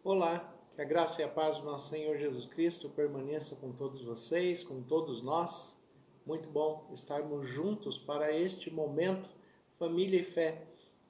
Olá, que a graça e a paz do nosso Senhor Jesus Cristo permaneça com todos vocês, com todos nós. Muito bom estarmos juntos para este momento, família e fé,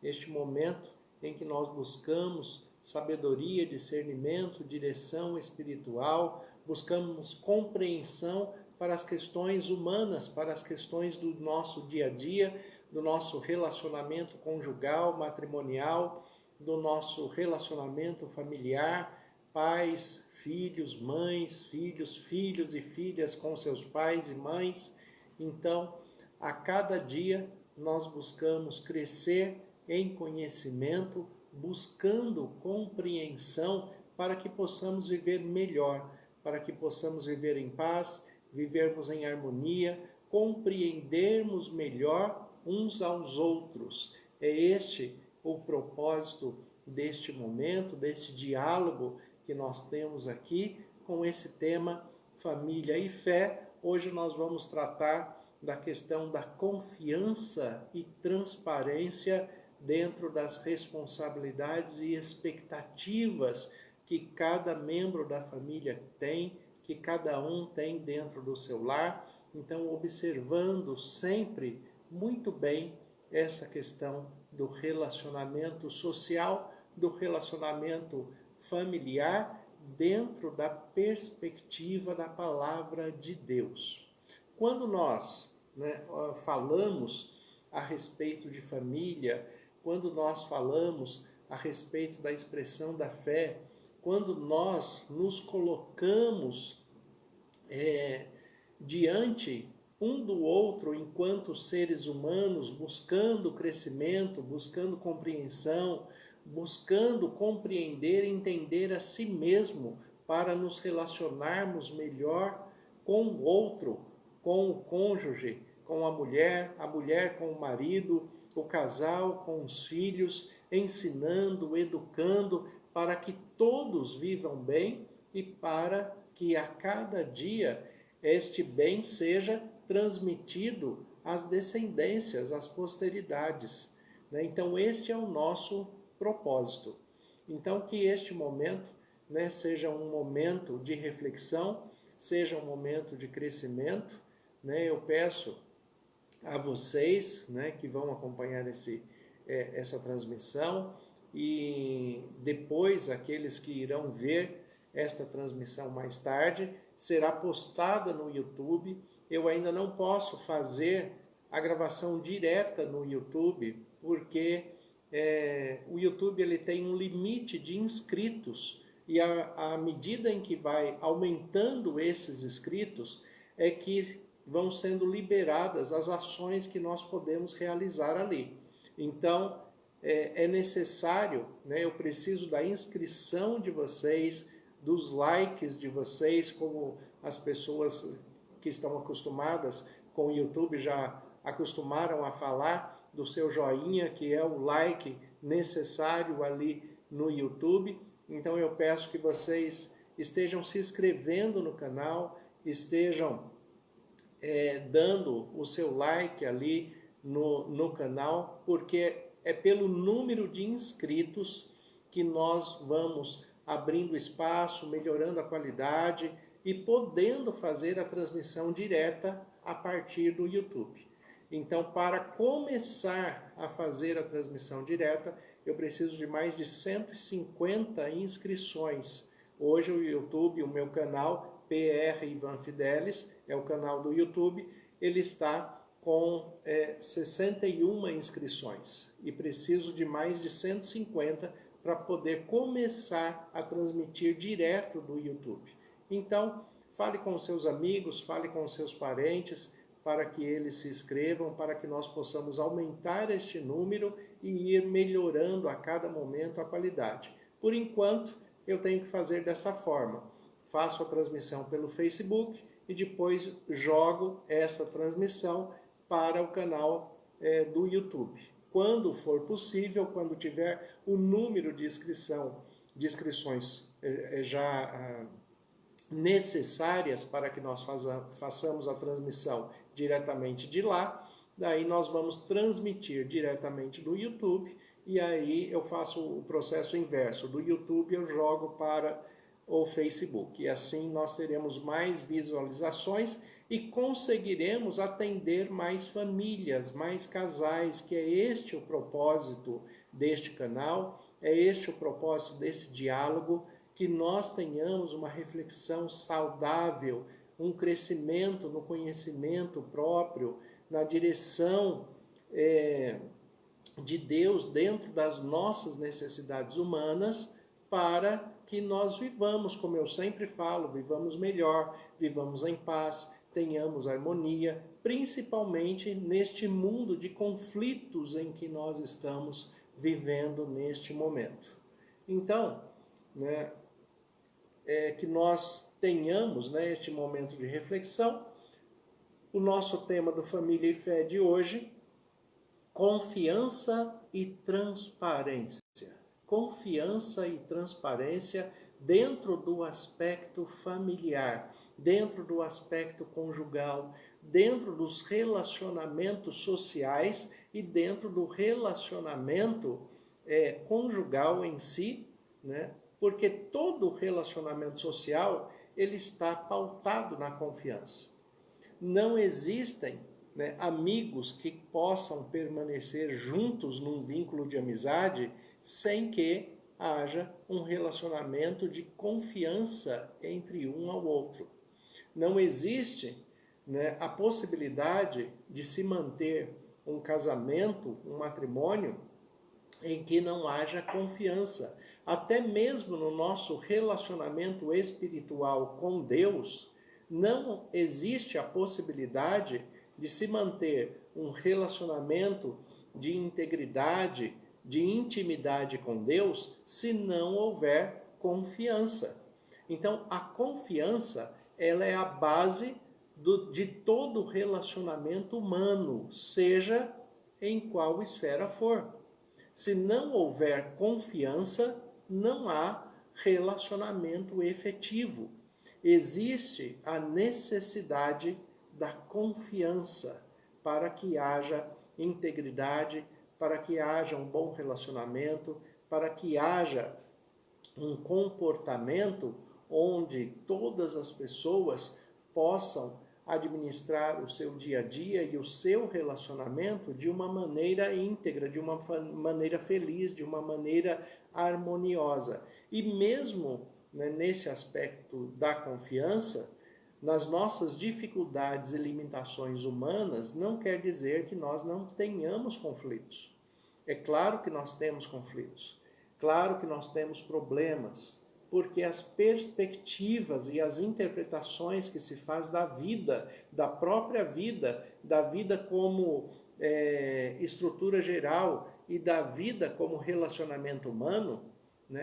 este momento em que nós buscamos sabedoria, discernimento, direção espiritual, buscamos compreensão para as questões humanas, para as questões do nosso dia a dia, do nosso relacionamento conjugal, matrimonial, do nosso relacionamento familiar, pais, filhos, mães, filhos, filhos e filhas com seus pais e mães. Então, a cada dia nós buscamos crescer em conhecimento, buscando compreensão para que possamos viver melhor, para que possamos viver em paz, vivermos em harmonia, compreendermos melhor uns aos outros. É este o propósito deste momento, desse diálogo que nós temos aqui com esse tema família e fé. Hoje nós vamos tratar da questão da confiança e transparência dentro das responsabilidades e expectativas que cada membro da família tem, que cada um tem dentro do seu lar. Então, observando sempre muito bem essa questão do relacionamento social, do relacionamento familiar, dentro da perspectiva da palavra de Deus. Quando nós falamos a respeito de família, quando nós falamos a respeito da expressão da fé, quando nós nos colocamos diante um do outro enquanto seres humanos, buscando crescimento, buscando compreensão, buscando compreender e entender a si mesmo para nos relacionarmos melhor com o outro, com o cônjuge, com a mulher com o marido, o casal com os filhos, ensinando, educando, para que todos vivam bem e para que a cada dia este bem seja transmitido às descendências, às posteridades. Então, este é o nosso propósito. Então, que este momento seja um momento de reflexão, seja um momento de crescimento. Eu peço a vocês que vão acompanhar essa transmissão e depois aqueles que irão ver esta transmissão mais tarde, será postada no YouTube. Eu ainda não posso fazer a gravação direta no YouTube, porque o YouTube ele tem um limite de inscritos, e à medida em que vai aumentando esses inscritos, é que vão sendo liberadas as ações que nós podemos realizar ali. Então, é necessário, eu preciso da inscrição de vocês, dos likes de vocês, como as pessoas que estão acostumadas com o YouTube já acostumaram a falar do seu joinha, que é o like necessário ali no YouTube. Então eu peço que vocês estejam se inscrevendo no canal, estejam dando o seu like ali no canal, porque é pelo número de inscritos que nós vamos abrindo espaço, melhorando a qualidade e podendo fazer a transmissão direta a partir do YouTube. Então, para começar a fazer a transmissão direta, eu preciso de mais de 150 inscrições. Hoje o YouTube, o meu canal, PR Ivan Fidelis, é o canal do YouTube, ele está com 61 inscrições e preciso de mais de 150 para poder começar a transmitir direto do YouTube. Então, fale com seus amigos, fale com seus parentes, para que eles se inscrevam, para que nós possamos aumentar este número e ir melhorando a cada momento a qualidade. Por enquanto, eu tenho que fazer dessa forma. Faço a transmissão pelo Facebook e depois jogo essa transmissão para o canal do YouTube. Quando for possível, quando tiver o número de inscrições já necessárias para que nós façamos a transmissão diretamente de lá, daí nós vamos transmitir diretamente do YouTube e aí eu faço o processo inverso. Do YouTube eu jogo para o Facebook. E assim nós teremos mais visualizações e conseguiremos atender mais famílias, mais casais, que é este o propósito deste canal, é este o propósito desse diálogo, que nós tenhamos uma reflexão saudável, um crescimento no conhecimento próprio, na direção de Deus dentro das nossas necessidades humanas, para que nós vivamos, como eu sempre falo, vivamos melhor, vivamos em paz, tenhamos harmonia, principalmente neste mundo de conflitos em que nós estamos vivendo neste momento. Então, que nós tenhamos este momento de reflexão. O nosso tema do Família e Fé de hoje: confiança e transparência. Confiança e transparência dentro do aspecto familiar, dentro do aspecto conjugal, dentro dos relacionamentos sociais e dentro do relacionamento conjugal em si, porque todo relacionamento social ele está pautado na confiança. Não existem amigos que possam permanecer juntos num vínculo de amizade sem que haja um relacionamento de confiança entre um ao outro. Não existe a possibilidade de se manter um casamento, um matrimônio, em que não haja confiança. Até mesmo no nosso relacionamento espiritual com Deus, não existe a possibilidade de se manter um relacionamento de integridade, de intimidade com Deus, se não houver confiança. Então, a confiança, ela é a base de todo relacionamento humano, seja em qual esfera for. Se não houver confiança, não há relacionamento efetivo. Existe a necessidade da confiança para que haja integridade, para que haja um bom relacionamento, para que haja um comportamento onde todas as pessoas possam administrar o seu dia a dia e o seu relacionamento de uma maneira íntegra, de uma maneira feliz, de uma maneira harmoniosa. E mesmo nesse aspecto da confiança, nas nossas dificuldades e limitações humanas, não quer dizer que nós não tenhamos conflitos. É claro que nós temos conflitos, claro que nós temos problemas, porque as perspectivas e as interpretações que se faz da vida, da própria vida, da vida como estrutura geral e da vida como relacionamento humano,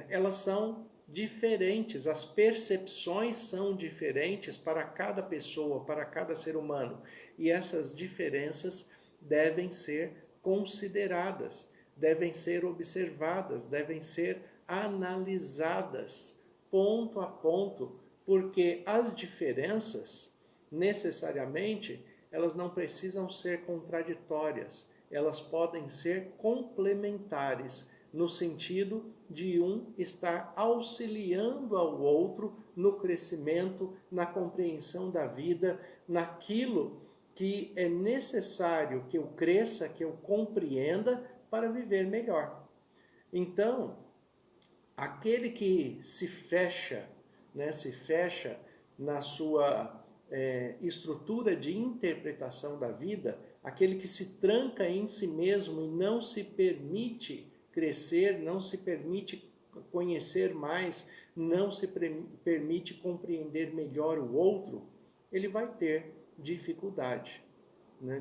elas são diferentes, as percepções são diferentes para cada pessoa, para cada ser humano. E essas diferenças devem ser consideradas, devem ser observadas, devem ser analisadas ponto a ponto, porque as diferenças, necessariamente, elas não precisam ser contraditórias, elas podem ser complementares, no sentido de um estar auxiliando ao outro no crescimento, na compreensão da vida, naquilo que é necessário que eu cresça, que eu compreenda para viver melhor. Então, aquele que se fecha na sua estrutura de interpretação da vida, aquele que se tranca em si mesmo e não se permite crescer, não se permite conhecer mais, não se permite compreender melhor o outro, ele vai ter dificuldade.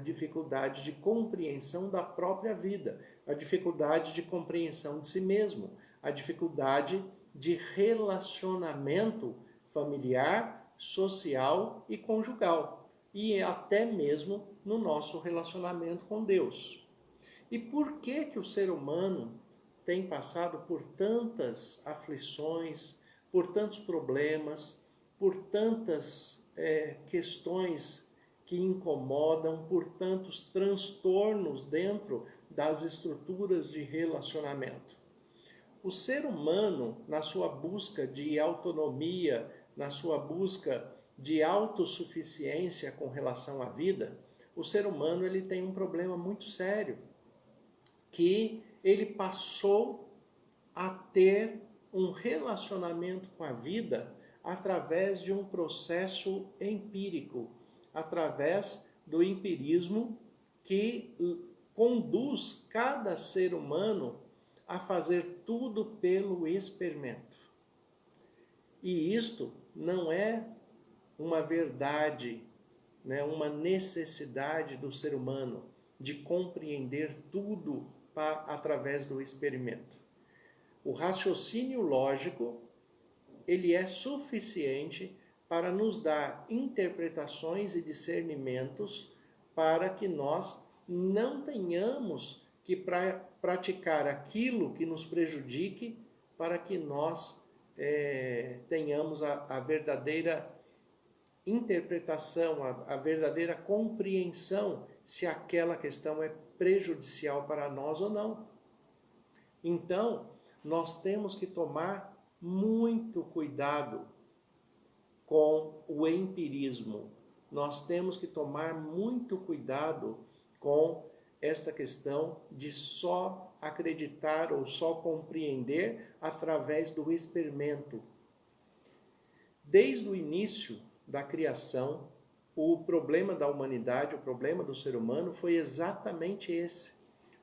Dificuldade de compreensão da própria vida, a dificuldade de compreensão de si mesmo, a dificuldade de relacionamento familiar, social e conjugal, e até mesmo no nosso relacionamento com Deus. E por que o ser humano tem passado por tantas aflições, por tantos problemas, por tantas questões que incomodam, por tantos transtornos dentro das estruturas de relacionamento. O ser humano, na sua busca de autonomia, na sua busca de autossuficiência com relação à vida, o ser humano ele tem um problema muito sério, que ele passou a ter um relacionamento com a vida através de um processo empírico, através do empirismo que conduz cada ser humano a fazer tudo pelo experimento. E isto não é uma verdade, né, uma necessidade do ser humano de compreender tudo através do experimento. O raciocínio lógico, ele é suficiente para nos dar interpretações e discernimentos para que nós não tenhamos que praticar aquilo que nos prejudique, para que nós tenhamos a verdadeira interpretação, a verdadeira compreensão se aquela questão é prejudicial para nós ou não. Então, nós temos que tomar muito cuidado com o empirismo. Nós temos que tomar muito cuidado com esta questão de só acreditar ou só compreender através do experimento. Desde o início da criação, o problema da humanidade, o problema do ser humano foi exatamente esse.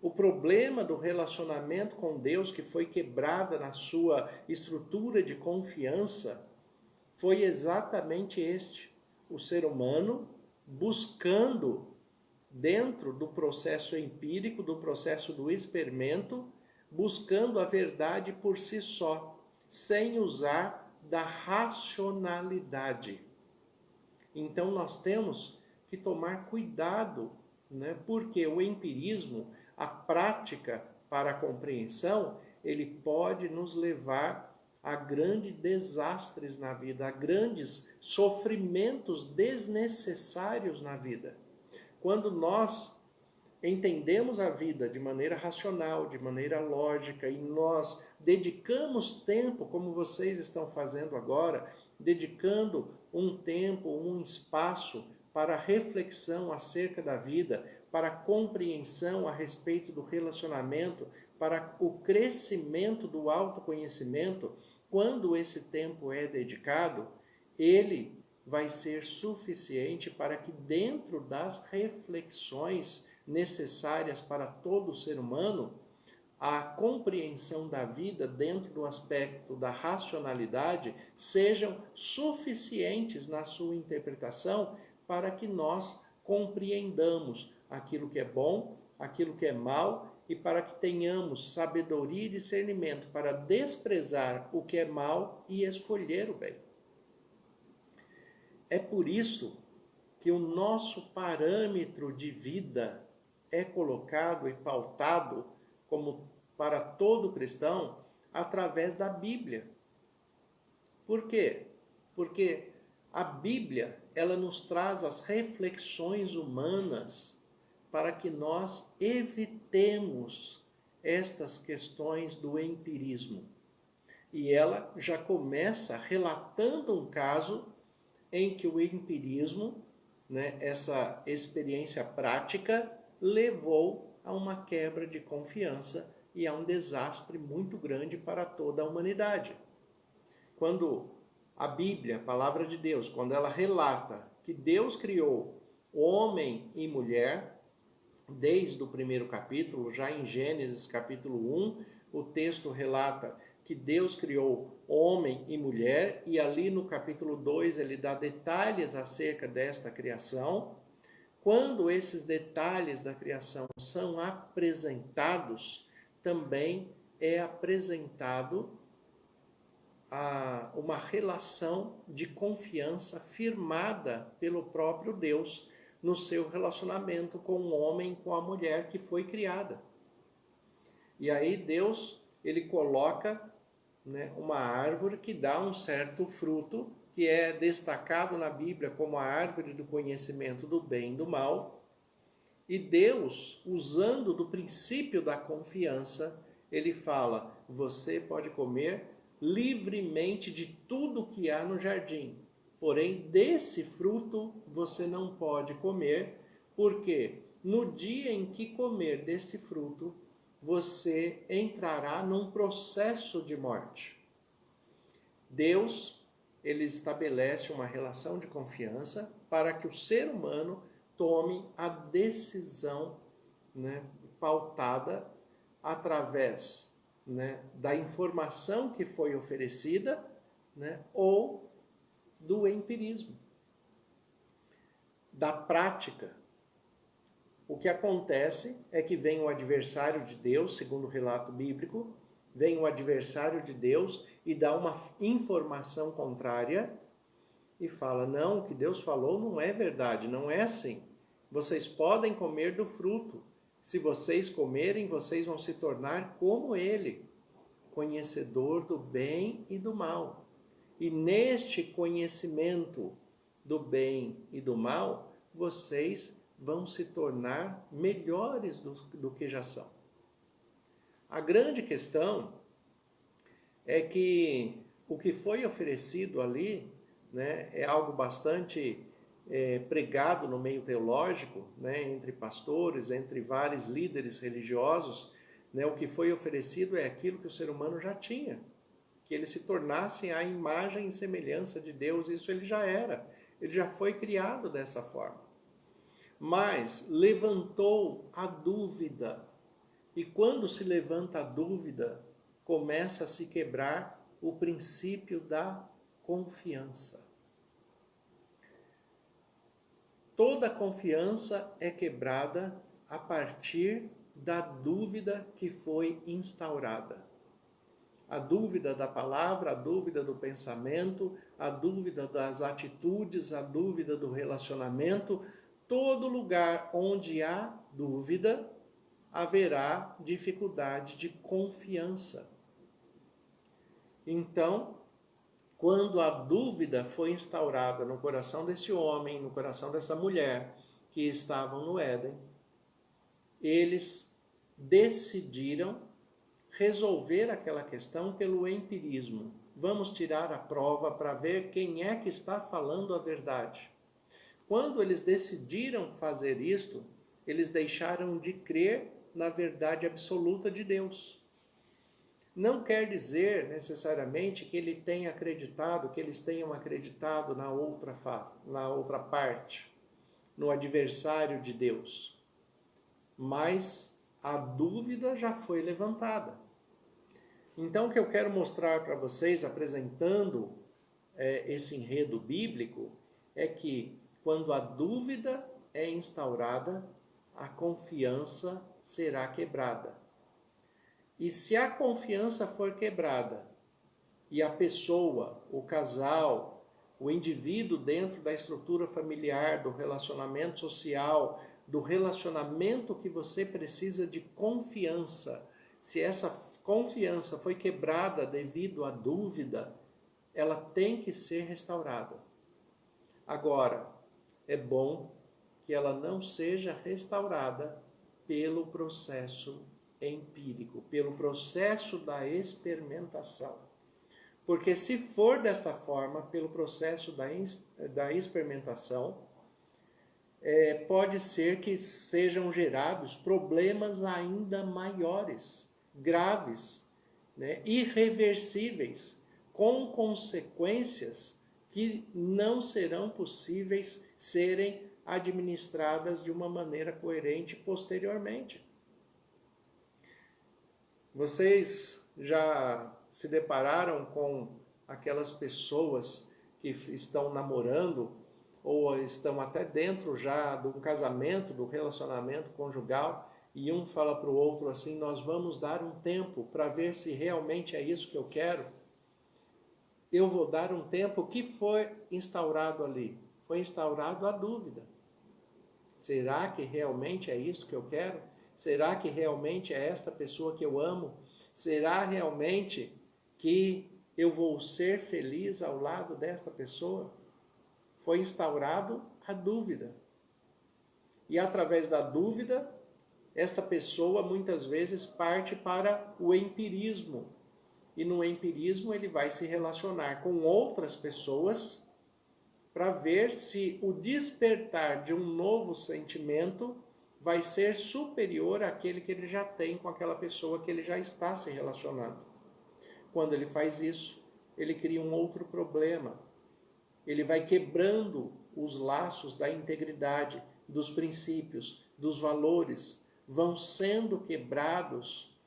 O problema do relacionamento com Deus, que foi quebrada na sua estrutura de confiança, foi exatamente este. O ser humano buscando, dentro do processo empírico, do processo do experimento, buscando a verdade por si só, sem usar da racionalidade. Então nós temos que tomar cuidado, né? Porque o empirismo, a prática para a compreensão, ele pode nos levar a grandes desastres na vida, a grandes sofrimentos desnecessários na vida. Quando nós entendemos a vida de maneira racional, de maneira lógica, e nós dedicamos tempo, como vocês estão fazendo agora, dedicando um tempo, um espaço para reflexão acerca da vida, para compreensão a respeito do relacionamento, para o crescimento do autoconhecimento, quando esse tempo é dedicado, ele vai ser suficiente para que dentro das reflexões necessárias para todo ser humano, a compreensão da vida dentro do aspecto da racionalidade sejam suficientes na sua interpretação para que nós compreendamos aquilo que é bom, aquilo que é mal e para que tenhamos sabedoria e discernimento para desprezar o que é mal e escolher o bem. É por isso que o nosso parâmetro de vida é colocado e pautado como para todo cristão através da Bíblia. Por quê? Porque a Bíblia, ela nos traz as reflexões humanas para que nós evitemos estas questões do empirismo. E ela já começa relatando um caso em que o empirismo, né, essa experiência prática, levou a uma quebra de confiança e a um desastre muito grande para toda a humanidade. Quando a Bíblia, a palavra de Deus, quando ela relata que Deus criou homem e mulher, desde o primeiro capítulo, já em Gênesis capítulo 1, o texto relata que Deus criou homem e mulher, e ali no capítulo 2 ele dá detalhes acerca desta criação. Quando esses detalhes da criação são apresentados, também é apresentado uma relação de confiança firmada pelo próprio Deus no seu relacionamento com o homem e com a mulher que foi criada. E aí Deus, ele coloca, né, uma árvore que dá um certo fruto, que é destacado na Bíblia como a árvore do conhecimento do bem e do mal. E Deus, usando do princípio da confiança, ele fala: você pode comer livremente de tudo que há no jardim. Porém, desse fruto você não pode comer, porque no dia em que comer deste fruto, você entrará num processo de morte. Deus, ele estabelece uma relação de confiança para que o ser humano tome a decisão, né, pautada através, né, da informação que foi oferecida, né, ou do empirismo, da prática. O que acontece é que vem o adversário de Deus, segundo o relato bíblico, vem o adversário de Deus e dá uma informação contrária e fala: não, o que Deus falou não é verdade, não é assim. Vocês podem comer do fruto. Se vocês comerem, vocês vão se tornar como ele, conhecedor do bem e do mal. E neste conhecimento do bem e do mal, vocês vão se tornar melhores do que já são. A grande questão é que o que foi oferecido ali, né, é algo bastante pregado no meio teológico, né, entre pastores, entre vários líderes religiosos, né, o que foi oferecido é aquilo que o ser humano já tinha, que ele se tornasse a imagem e semelhança de Deus. Isso ele já era, ele já foi criado dessa forma. Mas levantou a dúvida, e quando se levanta a dúvida, começa a se quebrar o princípio da confiança. Toda confiança é quebrada a partir da dúvida que foi instaurada. A dúvida da palavra, a dúvida do pensamento, a dúvida das atitudes, a dúvida do relacionamento. Todo lugar onde há dúvida, haverá dificuldade de confiança. Então, quando a dúvida foi instaurada no coração desse homem, no coração dessa mulher que estavam no Éden, eles decidiram resolver aquela questão pelo empirismo. Vamos tirar a prova para ver quem é que está falando a verdade. Quando eles decidiram fazer isto, eles deixaram de crer na verdade absoluta de Deus. Não quer dizer necessariamente que ele tenha acreditado, que eles tenham acreditado na outra parte, no adversário de Deus. Mas a dúvida já foi levantada. Então, o que eu quero mostrar para vocês, apresentando esse enredo bíblico, é que quando a dúvida é instaurada, a confiança será quebrada. E se a confiança for quebrada, e a pessoa, o casal, o indivíduo dentro da estrutura familiar, do relacionamento social, do relacionamento que você precisa de confiança, se essa confiança foi quebrada devido à dúvida, ela tem que ser restaurada. Agora, é bom que ela não seja restaurada pelo processo empírico, pelo processo da experimentação. Porque se for desta forma, pelo processo da experimentação, pode ser que sejam gerados problemas ainda maiores, graves, né, irreversíveis, com consequências que não serão possíveis serem administradas de uma maneira coerente posteriormente. Vocês já se depararam com aquelas pessoas que estão namorando ou estão até dentro já de um casamento, do relacionamento conjugal, e um fala para o outro assim: nós vamos dar um tempo para ver se realmente é isso que eu quero? Eu vou dar um tempo. O que foi instaurado ali? Foi instaurado a dúvida. Será que realmente é isso que eu quero? Será que realmente é esta pessoa que eu amo? Será realmente que eu vou ser feliz ao lado desta pessoa? Foi instaurado a dúvida. E através da dúvida, esta pessoa muitas vezes parte para o empirismo. E no empirismo ele vai se relacionar com outras pessoas para ver se o despertar de um novo sentimento vai ser superior àquele que ele já tem com aquela pessoa que ele já está se relacionando. Quando ele faz isso, ele cria um outro problema. Ele vai quebrando os laços da integridade, dos princípios, dos valores. Vão sendo quebrados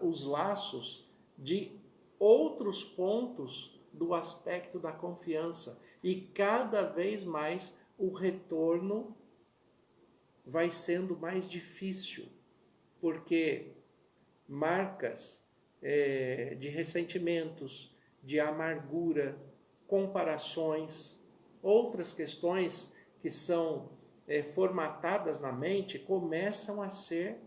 os laços de outros pontos do aspecto da confiança. E cada vez mais o retorno vai sendo mais difícil, porque marcas de ressentimentos, de amargura, comparações, outras questões que são formatadas na mente começam a ser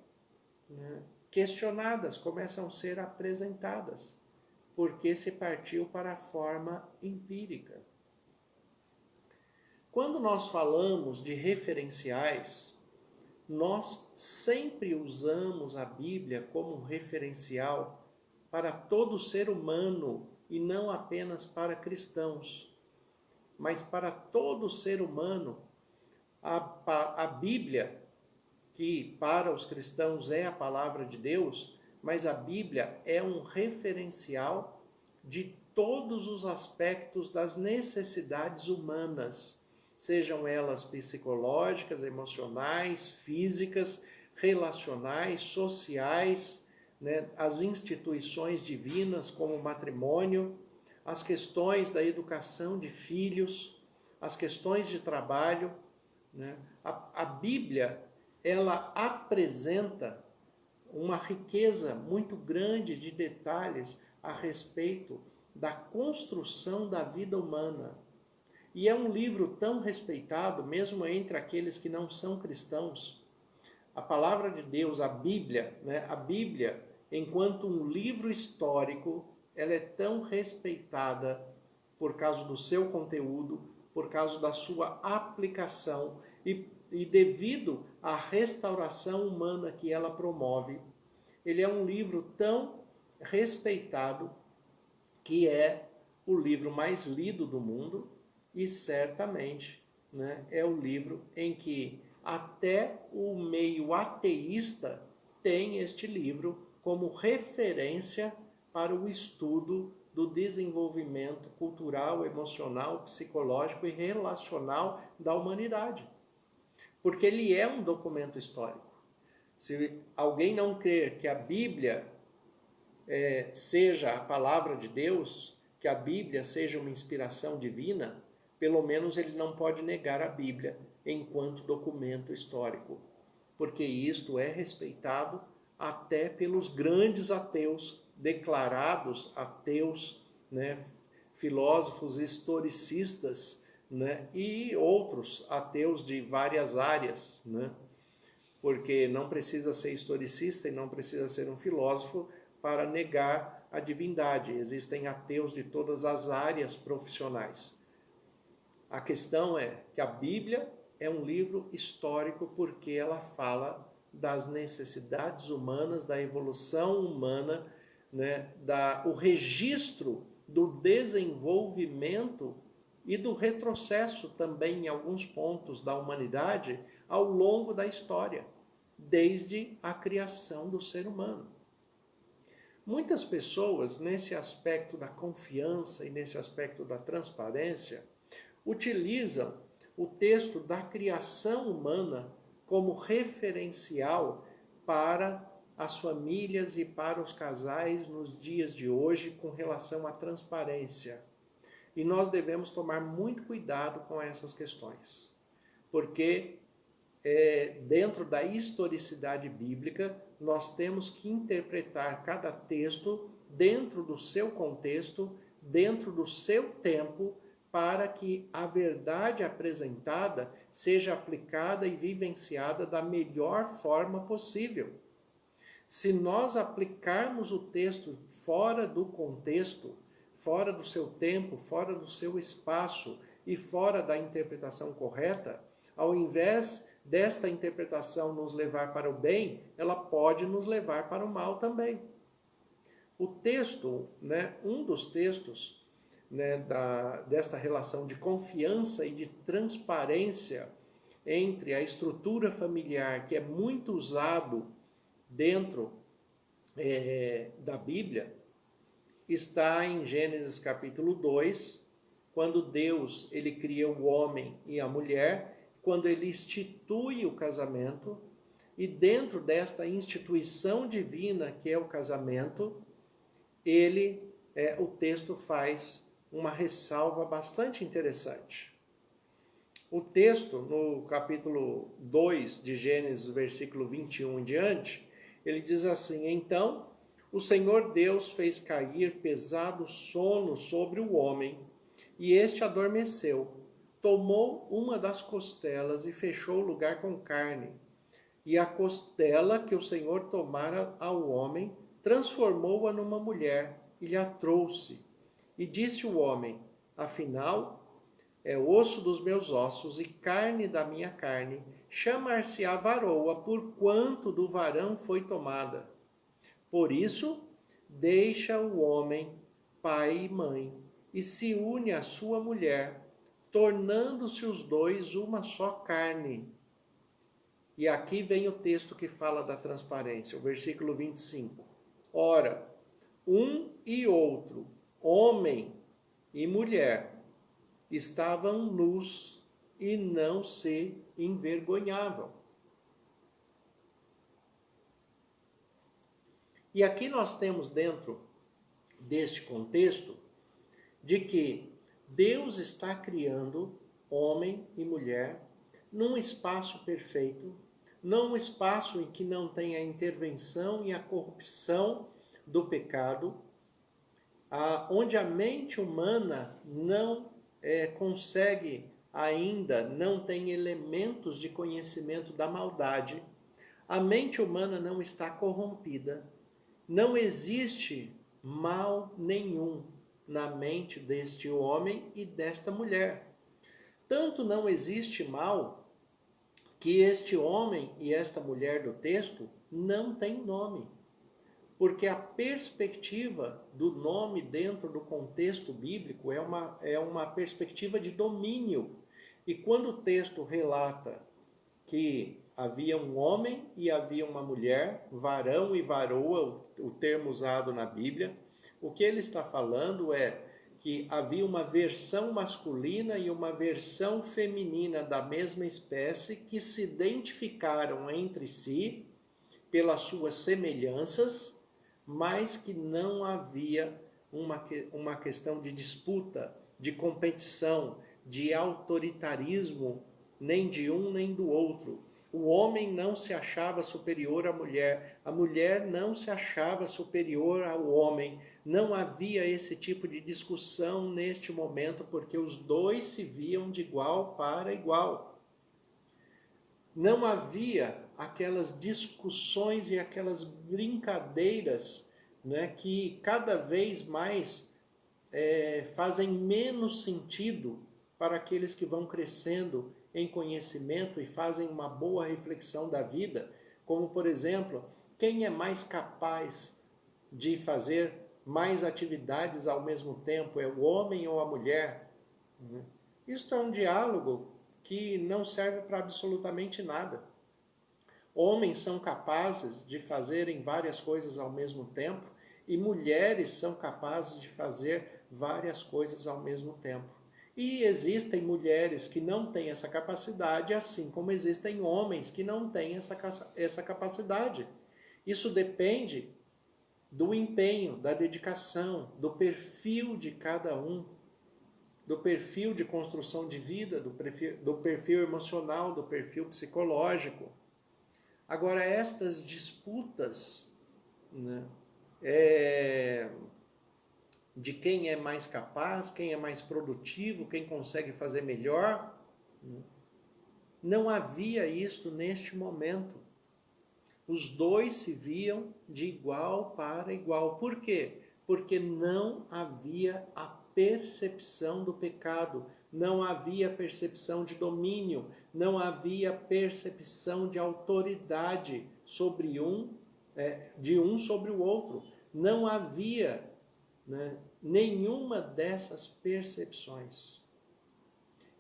questionadas, começam a ser apresentadas, porque se partiu para a forma empírica. Quando nós falamos de referenciais, nós sempre usamos a Bíblia como um referencial para todo ser humano e não apenas para cristãos, mas para todo ser humano. A Bíblia, que para os cristãos é a palavra de Deus, mas a Bíblia é um referencial de todos os aspectos das necessidades humanas, sejam elas psicológicas, emocionais, físicas, relacionais, sociais, as instituições divinas como o matrimônio, as questões da educação de filhos, as questões de trabalho. A Bíblia, ela apresenta uma riqueza muito grande de detalhes a respeito da construção da vida humana. E é um livro tão respeitado, mesmo entre aqueles que não são cristãos. A palavra de Deus, a Bíblia, enquanto um livro histórico, ela é tão respeitada por causa do seu conteúdo, por causa da sua aplicação e devido à restauração humana que ela promove. Ele é um livro tão respeitado que é o livro mais lido do mundo. E certamente é o livro em que até o meio ateísta tem este livro como referência para o estudo do desenvolvimento cultural, emocional, psicológico e relacional da humanidade. Porque ele é um documento histórico. Se alguém não crer que a Bíblia seja a palavra de Deus, que a Bíblia seja uma inspiração divina, pelo menos ele não pode negar a Bíblia enquanto documento histórico, porque isto é respeitado até pelos grandes ateus, declarados ateus, filósofos historicistas, e outros ateus de várias áreas, porque não precisa ser historicista e não precisa ser um filósofo para negar a divindade. Existem ateus de todas as áreas profissionais. A questão é que a Bíblia é um livro histórico porque ela fala das necessidades humanas, da evolução humana, o registro do desenvolvimento e do retrocesso também em alguns pontos da humanidade ao longo da história, desde a criação do ser humano. Muitas pessoas, nesse aspecto da confiança e nesse aspecto da transparência, utilizam o texto da criação humana como referencial para as famílias e para os casais nos dias de hoje com relação à transparência. E nós devemos tomar muito cuidado com essas questões, porque dentro da historicidade bíblica, nós temos que interpretar cada texto dentro do seu contexto, dentro do seu tempo, para que a verdade apresentada seja aplicada e vivenciada da melhor forma possível. Se nós aplicarmos o texto fora do contexto, fora do seu tempo, fora do seu espaço e fora da interpretação correta, ao invés desta interpretação nos levar para o bem, ela pode nos levar para o mal também. O texto, né, um dos textos, né, desta relação de confiança e de transparência entre a estrutura familiar, que é muito usado dentro da Bíblia, está em Gênesis capítulo 2, quando Deus ele cria o homem e a mulher, quando ele institui o casamento, e dentro desta instituição divina que é o casamento, o texto faz uma ressalva bastante interessante. O texto, no capítulo 2 de Gênesis, versículo 21 em diante, ele diz assim: Então o Senhor Deus fez cair pesado sono sobre o homem, e este adormeceu. Tomou uma das costelas e fechou o lugar com carne. E a costela que o Senhor tomara ao homem, transformou-a numa mulher e lhe a trouxe. E disse o homem: Afinal, é osso dos meus ossos e carne da minha carne, chamar-se-á varoa, porquanto do varão foi tomada. Por isso, deixa o homem pai e mãe, e se une à sua mulher, tornando-se os dois uma só carne. E aqui vem o texto que fala da transparência, o versículo 25. Ora, um e outro, homem e mulher, estavam nus e não se envergonhavam. E aqui nós temos dentro deste contexto de que Deus está criando homem e mulher num espaço perfeito, num espaço em que não tem a intervenção e a corrupção do pecado, onde a mente humana não consegue ainda, não tem elementos de conhecimento da maldade, a mente humana não está corrompida, não existe mal nenhum na mente deste homem e desta mulher. Tanto não existe mal que este homem e esta mulher do texto não têm nome. Porque a perspectiva do nome dentro do contexto bíblico é uma perspectiva de domínio. E quando o texto relata que havia um homem e havia uma mulher, varão e varoa, o termo usado na Bíblia, o que ele está falando é que havia uma versão masculina e uma versão feminina da mesma espécie que se identificaram entre si pelas suas semelhanças, mas que não havia uma questão de disputa, de competição, de autoritarismo, nem de um nem do outro. O homem não se achava superior à mulher, a mulher não se achava superior ao homem. Não havia esse tipo de discussão neste momento, porque os dois se viam de igual para igual. Não havia aquelas discussões e aquelas brincadeiras, né, que cada vez mais fazem menos sentido para aqueles que vão crescendo em conhecimento e fazem uma boa reflexão da vida, como por exemplo, quem é mais capaz de fazer mais atividades ao mesmo tempo, é o homem ou a mulher? Isto é um diálogo que não serve para absolutamente nada. Homens são capazes de fazerem várias coisas ao mesmo tempo e mulheres são capazes de fazer várias coisas ao mesmo tempo. E existem mulheres que não têm essa capacidade, assim como existem homens que não têm essa capacidade. Isso depende do empenho, da dedicação, do perfil de cada um, do perfil de construção de vida, do perfil emocional, do perfil psicológico. Agora, estas disputas, né, de quem é mais capaz, quem é mais produtivo, quem consegue fazer melhor, não havia isto neste momento. Os dois se viam de igual para igual. Por quê? Porque não havia a percepção do pecado, não havia percepção de domínio, não havia percepção de autoridade sobre de um sobre o outro. Não havia, né, nenhuma dessas percepções.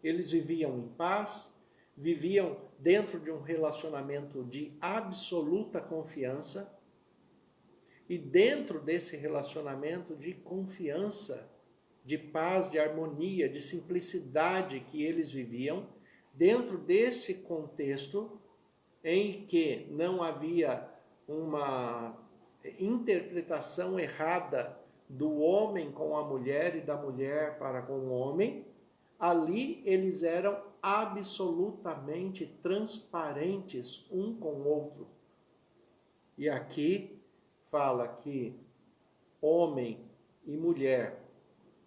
Eles viviam em paz, viviam dentro de um relacionamento de absoluta confiança, e dentro desse relacionamento de confiança, de paz, de harmonia, de simplicidade que eles viviam, dentro desse contexto em que não havia uma interpretação errada do homem com a mulher e da mulher para com o homem, ali eles eram absolutamente transparentes um com o outro. E aqui fala que homem e mulher,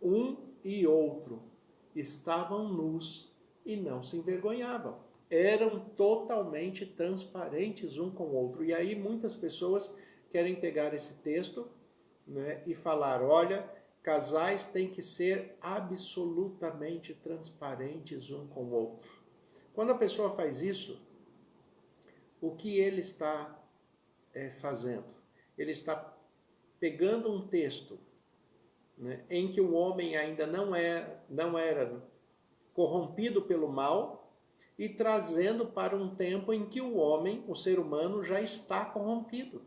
um e outro, estavam nus e não se envergonhavam. Eram totalmente transparentes um com o outro. E aí muitas pessoas querem pegar esse texto, né, e falar, olha, casais têm que ser absolutamente transparentes um com o outro. Quando a pessoa faz isso, o que ele está fazendo? Ele está pegando um texto, né, em que o homem ainda não era corrompido pelo mal, e trazendo para um tempo em que o homem, o ser humano, já está corrompido.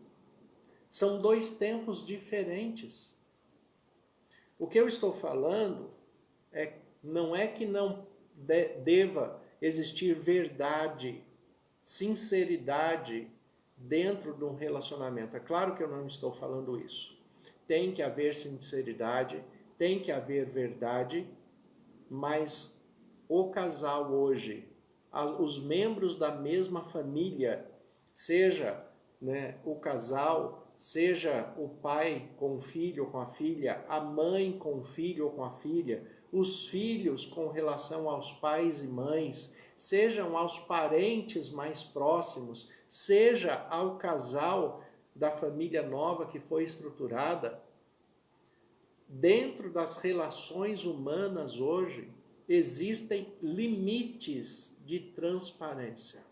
São dois tempos diferentes. O que eu estou falando não é que não deva existir verdade, sinceridade dentro de um relacionamento. É claro que eu não estou falando isso. Tem que haver sinceridade, tem que haver verdade, mas o casal hoje, os membros da mesma família, seja, né, o casal, seja o pai com o filho ou com a filha, a mãe com o filho ou com a filha, os filhos com relação aos pais e mães, sejam aos parentes mais próximos, seja ao casal da família nova que foi estruturada, dentro das relações humanas hoje, existem limites de transparência.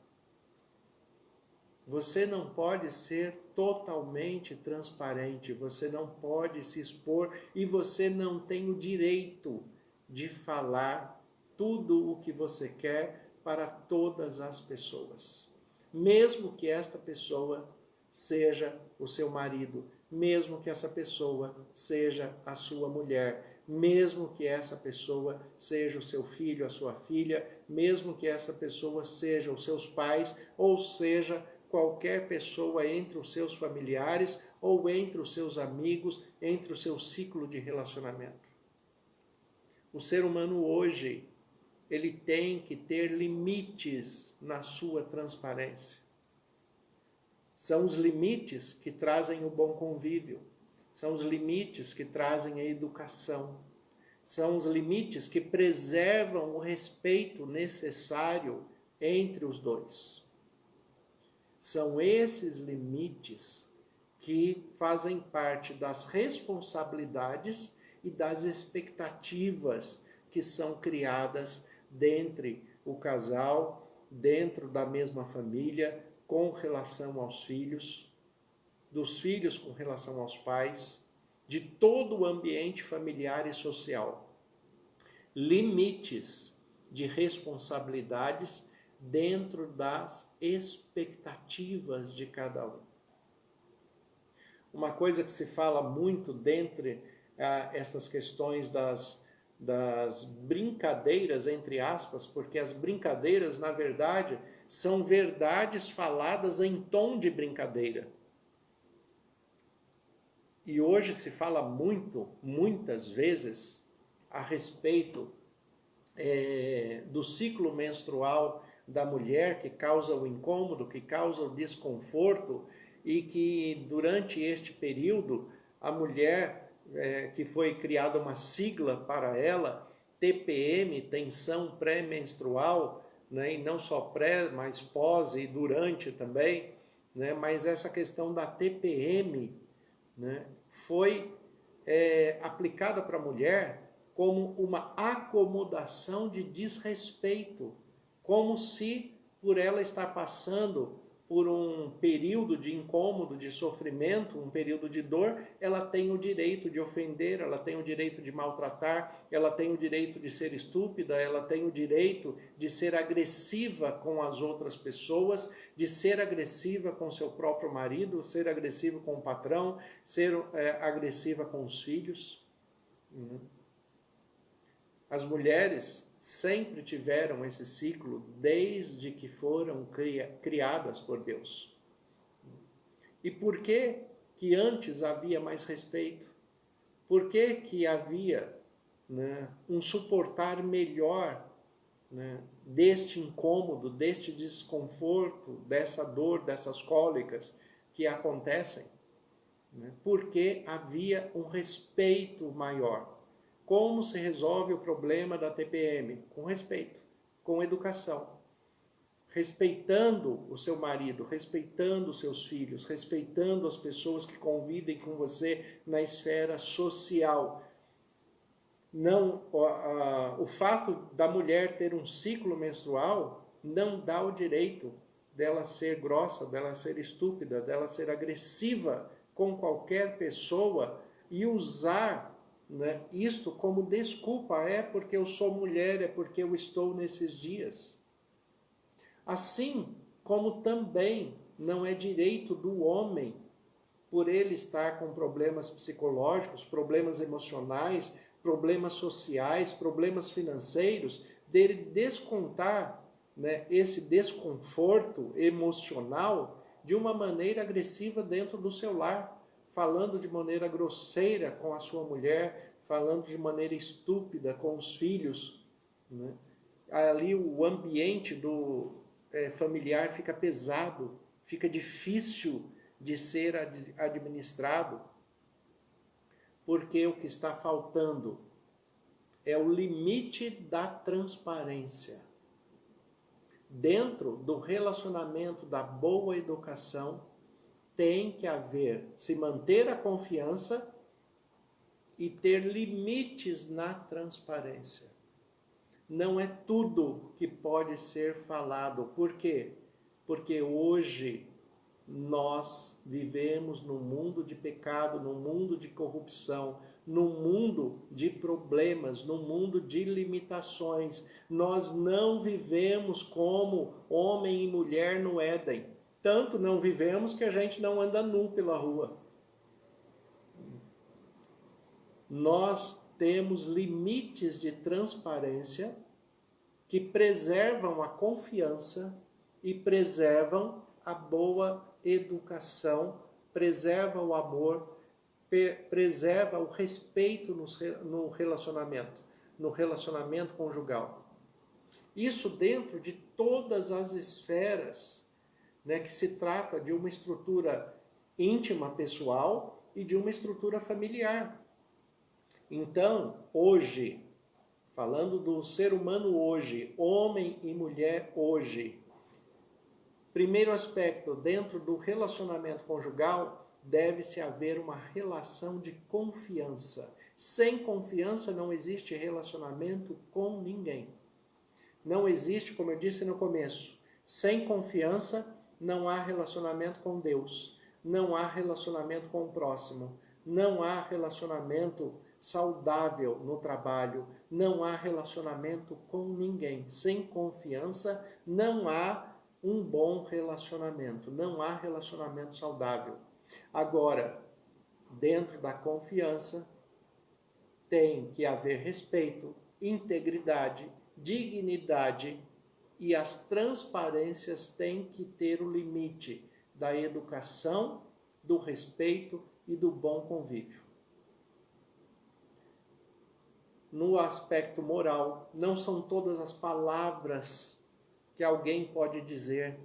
Você não pode ser totalmente transparente, você não pode se expor e você não tem o direito de falar tudo o que você quer para todas as pessoas. Mesmo que esta pessoa seja o seu marido, mesmo que essa pessoa seja a sua mulher, mesmo que essa pessoa seja o seu filho, a sua filha, mesmo que essa pessoa seja os seus pais, ou seja, qualquer pessoa entre os seus familiares ou entre os seus amigos, entre o seu ciclo de relacionamento. O ser humano hoje, ele tem que ter limites na sua transparência. São os limites que trazem o bom convívio. São os limites que trazem a educação. São os limites que preservam o respeito necessário entre os dois. São esses limites que fazem parte das responsabilidades e das expectativas que são criadas dentre o casal, dentro da mesma família, com relação aos filhos, dos filhos com relação aos pais, de todo o ambiente familiar e social. Limites de responsabilidades dentro das expectativas de cada um. Uma coisa que se fala muito dentre essas questões das brincadeiras, entre aspas, porque as brincadeiras, na verdade, são verdades faladas em tom de brincadeira. E hoje se fala muito, muitas vezes, a respeito do ciclo menstrual da mulher, que causa o incômodo, que causa o desconforto, e que durante este período a mulher, que foi criada uma sigla para ela, TPM, tensão pré-menstrual, né, e não só pré, mas pós e durante também, né, mas essa questão da TPM, né, foi aplicada para a mulher como uma acomodação de desrespeito como se, por ela estar passando por um período de incômodo, de sofrimento, um período de dor, ela tem o direito de ofender, ela tem o direito de maltratar, ela tem o direito de ser estúpida, ela tem o direito de ser agressiva com as outras pessoas, de ser agressiva com seu próprio marido, ser agressiva com o patrão, ser agressiva com os filhos. As mulheres sempre tiveram esse ciclo desde que foram criadas por Deus. E por que antes havia mais respeito? Por que havia, né, um suportar melhor, né, deste incômodo, deste desconforto, dessa dor, dessas cólicas que acontecem? Né? Porque havia um respeito maior. Como se resolve o problema da TPM? Com respeito, com educação. Respeitando o seu marido, respeitando os seus filhos, respeitando as pessoas que convivem com você na esfera social. Não, o fato da mulher ter um ciclo menstrual não dá o direito dela ser grossa, dela ser estúpida, dela ser agressiva com qualquer pessoa e usar, né, isto como desculpa, é porque eu sou mulher, é porque eu estou nesses dias. Assim como também não é direito do homem, por ele estar com problemas psicológicos, problemas emocionais, problemas sociais, problemas financeiros, dele descontar, né, esse desconforto emocional de uma maneira agressiva dentro do seu lar, falando de maneira grosseira com a sua mulher, falando de maneira estúpida com os filhos, né? Ali o ambiente familiar fica pesado, fica difícil de ser administrado, porque o que está faltando é o limite da transparência. Dentro do relacionamento da boa educação, tem que haver, se manter a confiança e ter limites na transparência. Não é tudo que pode ser falado. Por quê? Porque hoje nós vivemos num mundo de pecado, num mundo de corrupção, num mundo de problemas, num mundo de limitações. Nós não vivemos como homem e mulher no Éden. Tanto não vivemos que a gente não anda nu pela rua. Nós temos limites de transparência que preservam a confiança e preservam a boa educação, preserva o amor, preserva o respeito no relacionamento conjugal. Isso dentro de todas as esferas, né, que se trata de uma estrutura íntima, pessoal e de uma estrutura familiar. Então, hoje, falando do ser humano hoje, homem e mulher hoje, primeiro aspecto, dentro do relacionamento conjugal, deve-se haver uma relação de confiança. Sem confiança não existe relacionamento com ninguém. Não existe, como eu disse no começo, sem confiança não há relacionamento com Deus, não há relacionamento com o próximo, não há relacionamento saudável no trabalho, não há relacionamento com ninguém. Sem confiança não há um bom relacionamento, não há relacionamento saudável. Agora, dentro da confiança, tem que haver respeito, integridade, dignidade e as transparências têm que ter o limite da educação, do respeito e do bom convívio. No aspecto moral, não são todas as palavras que alguém pode dizer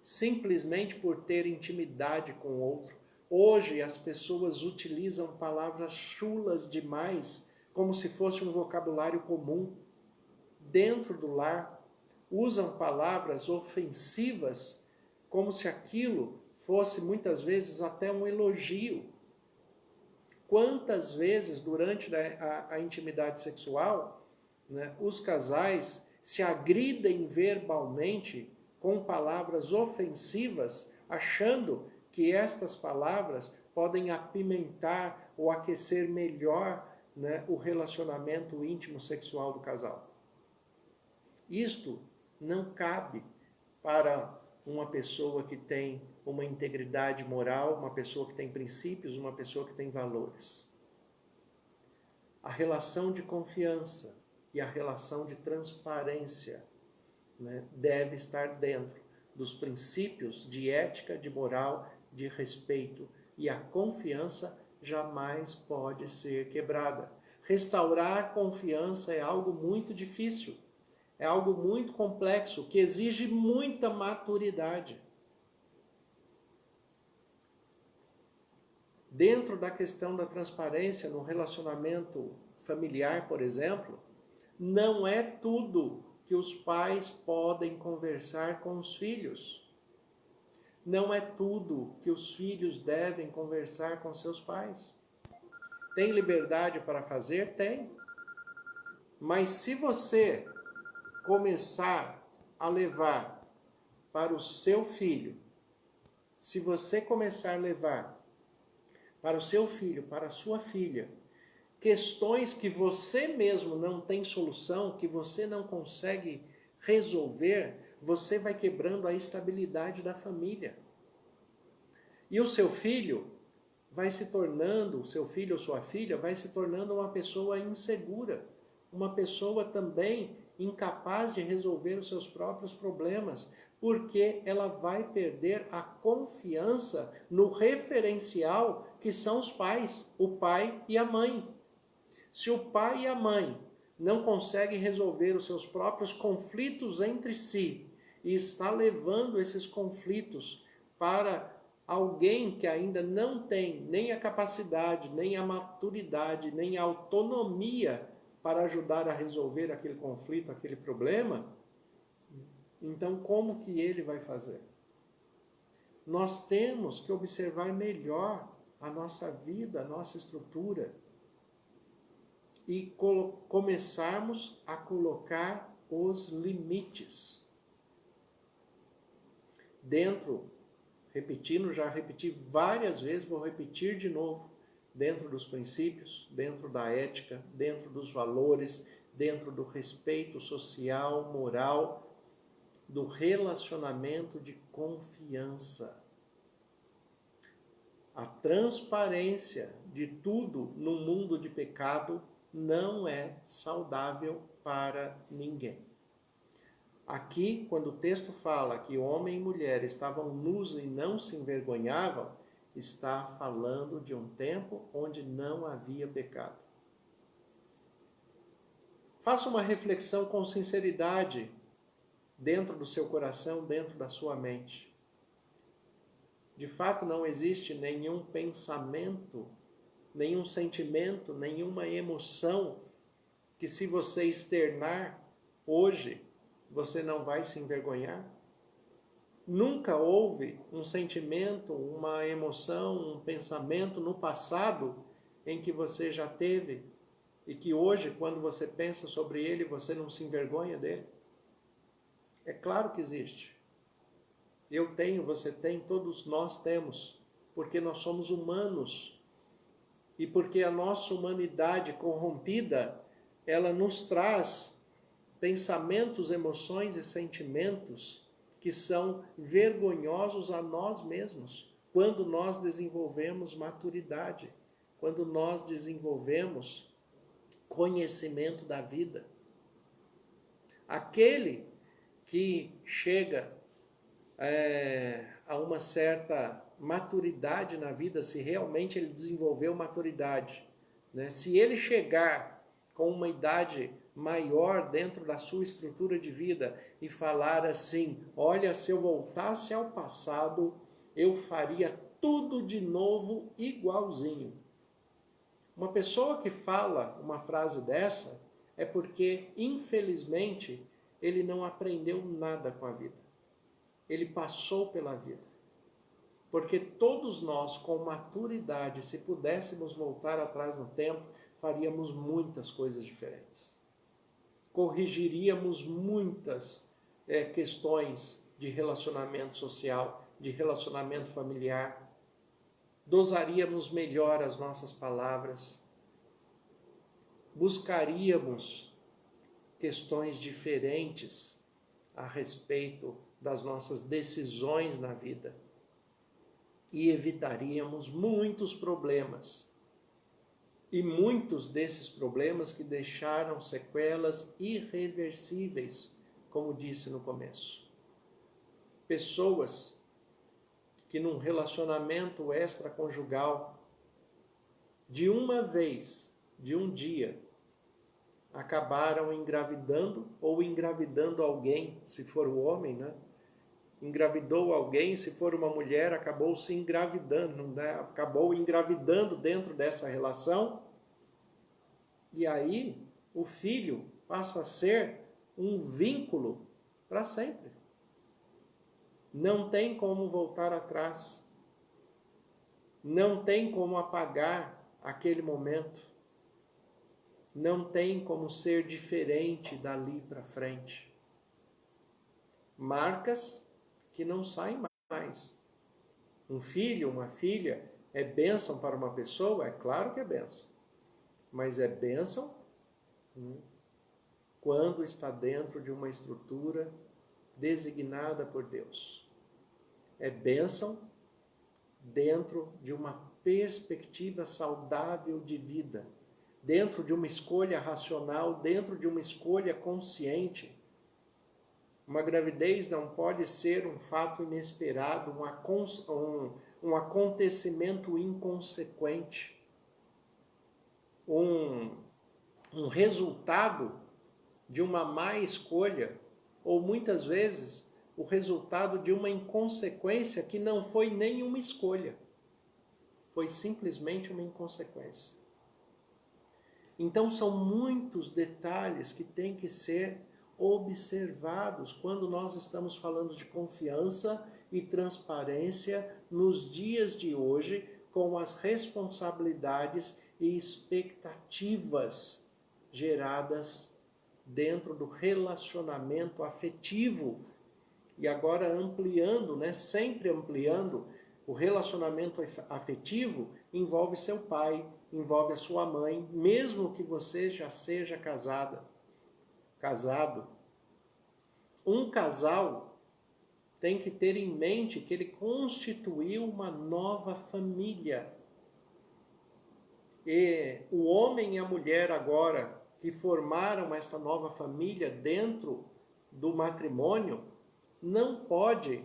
simplesmente por ter intimidade com o outro. Hoje as pessoas utilizam palavras chulas demais, como se fosse um vocabulário comum. Dentro do lar, usam palavras ofensivas, como se aquilo fosse muitas vezes até um elogio. Quantas vezes durante a intimidade sexual, né, os casais se agridem verbalmente com palavras ofensivas, achando que estas palavras podem apimentar ou aquecer melhor, né, o relacionamento íntimo sexual do casal. Isto não cabe para uma pessoa que tem uma integridade moral, uma pessoa que tem princípios, uma pessoa que tem valores. A relação de confiança e a relação de transparência, né, deve estar dentro dos princípios de ética, de moral, de respeito, e a confiança jamais pode ser quebrada. Restaurar confiança é algo muito difícil, é algo muito complexo, que exige muita maturidade. Dentro da questão da transparência no relacionamento familiar, por exemplo, não é tudo que os pais podem conversar com os filhos. Não é tudo que os filhos devem conversar com seus pais. Tem liberdade para fazer? Tem. Mas se você começar a levar para o seu filho, se você começar a levar para o seu filho, para a sua filha, questões que você mesmo não tem solução, que você não consegue resolver, você vai quebrando a estabilidade da família. E o seu filho vai se tornando, o seu filho ou sua filha vai se tornando uma pessoa insegura, uma pessoa também incapaz de resolver os seus próprios problemas, porque ela vai perder a confiança no referencial que são os pais, o pai e a mãe. Se o pai e a mãe não conseguem resolver os seus próprios conflitos entre si e está levando esses conflitos para alguém que ainda não tem nem a capacidade, nem a maturidade, nem a autonomia para ajudar a resolver aquele conflito, aquele problema, então como que ele vai fazer? Nós temos que observar melhor a nossa vida, a nossa estrutura, e começarmos a colocar os limites. Dentro, repetindo, já repeti várias vezes, vou repetir de novo, dentro dos princípios, dentro da ética, dentro dos valores, dentro do respeito social, moral, do relacionamento de confiança. A transparência de tudo no mundo de pecado não é saudável para ninguém. Aqui, quando o texto fala que homem e mulher estavam nus e não se envergonhavam, está falando de um tempo onde não havia pecado. Faça uma reflexão com sinceridade dentro do seu coração, dentro da sua mente. De fato, não existe nenhum pensamento, nenhum sentimento, nenhuma emoção que, se você externar hoje, você não vai se envergonhar? Nunca houve um sentimento, uma emoção, um pensamento no passado em que você já teve e que hoje, quando você pensa sobre ele, você não se envergonha dele? É claro que existe. Eu tenho, você tem, todos nós temos, porque nós somos humanos. E porque a nossa humanidade corrompida, ela nos traz pensamentos, emoções e sentimentos que são vergonhosos a nós mesmos, quando nós desenvolvemos maturidade, quando nós desenvolvemos conhecimento da vida. Aquele que chega a uma certa maturidade na vida, se realmente ele desenvolveu maturidade, né? Se ele chegar com uma idade maior dentro da sua estrutura de vida e falar assim: olha, se eu voltasse ao passado, eu faria tudo de novo igualzinho. Uma pessoa que fala uma frase dessa é porque, infelizmente, ele não aprendeu nada com a vida. Ele passou pela vida. Porque todos nós, com maturidade, se pudéssemos voltar atrás no tempo, faríamos muitas coisas diferentes. corrigiríamos muitas questões de relacionamento social, de relacionamento familiar, dosaríamos melhor as nossas palavras, buscaríamos questões diferentes a respeito das nossas decisões na vida e evitaríamos muitos problemas. E muitos desses problemas que deixaram sequelas irreversíveis, como disse no começo. Pessoas que num relacionamento extraconjugal, de uma vez, de um dia, acabaram engravidando ou engravidando alguém, se for o homem, né? Engravidou alguém, se for uma mulher, acabou se engravidando, né? Acabou engravidando dentro dessa relação, e aí o filho passa a ser um vínculo para sempre. Não tem como voltar atrás, não tem como apagar aquele momento, não tem como ser diferente dali para frente. Marcas que não saem mais. Um filho, uma filha, é bênção para uma pessoa? É claro que é bênção. Mas é bênção quando está dentro de uma estrutura designada por Deus. É bênção dentro de uma perspectiva saudável de vida, dentro de uma escolha racional, dentro de uma escolha consciente. Uma gravidez não pode ser um fato inesperado, um acontecimento inconsequente, um resultado de uma má escolha, ou muitas vezes o resultado de uma inconsequência que não foi nenhuma escolha, foi simplesmente uma inconsequência. Então são muitos detalhes que têm que ser observados quando nós estamos falando de confiança e transparência nos dias de hoje, com as responsabilidades e expectativas geradas dentro do relacionamento afetivo. E agora ampliando, sempre ampliando, o relacionamento afetivo envolve seu pai, envolve a sua mãe, mesmo que você já seja casado. Um casal tem que ter em mente que ele constituiu uma nova família. E o homem e a mulher agora, que formaram esta nova família dentro do matrimônio, não pode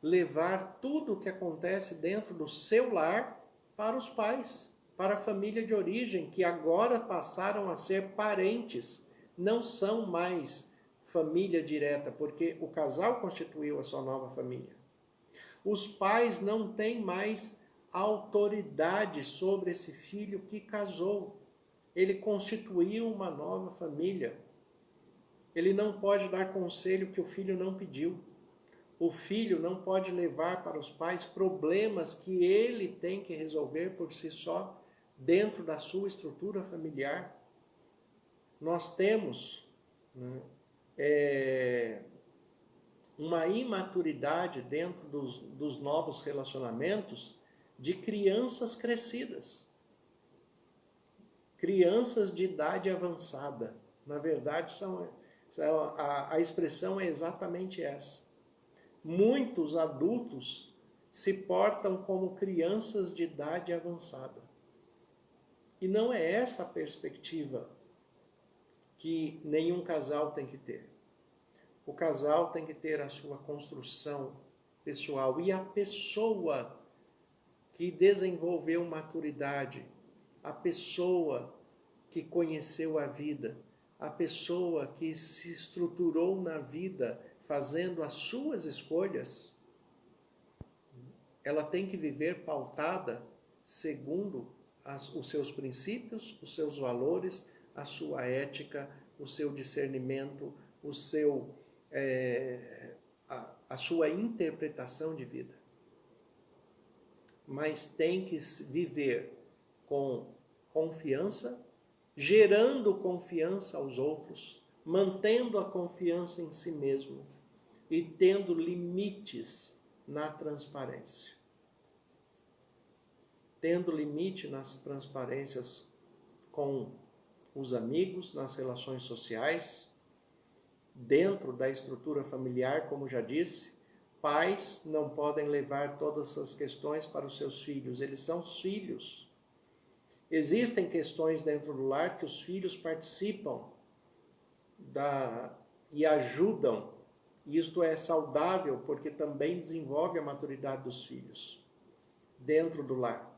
levar tudo o que acontece dentro do seu lar para os pais, para a família de origem, que agora passaram a ser parentes, não são mais família direta, porque o casal constituiu a sua nova família. Os pais não têm mais autoridade sobre esse filho que casou. Ele constituiu uma nova família. Ele não pode dar conselho que o filho não pediu. O filho não pode levar para os pais problemas que ele tem que resolver por si só, dentro da sua estrutura familiar. Nós temos uma imaturidade dentro dos novos relacionamentos de crianças crescidas. Crianças de idade avançada. Na verdade, a expressão é exatamente essa. Muitos adultos se portam como crianças de idade avançada. E não é essa a perspectiva que nenhum casal tem que ter. O casal tem que ter a sua construção pessoal. E a pessoa que desenvolveu maturidade, a pessoa que conheceu a vida, a pessoa que se estruturou na vida fazendo as suas escolhas, ela tem que viver pautada segundo os seus princípios, os seus valores, a sua ética, o seu discernimento, a sua interpretação de vida. Mas tem que viver com confiança, gerando confiança aos outros, mantendo a confiança em si mesmo e tendo limites na transparência. Tendo limite nas transparências com os amigos, nas relações sociais, dentro da estrutura familiar, como já disse, pais não podem levar todas essas questões para os seus filhos, eles são os filhos. Existem questões dentro do lar que os filhos participam e ajudam, e isto é saudável porque também desenvolve a maturidade dos filhos dentro do lar.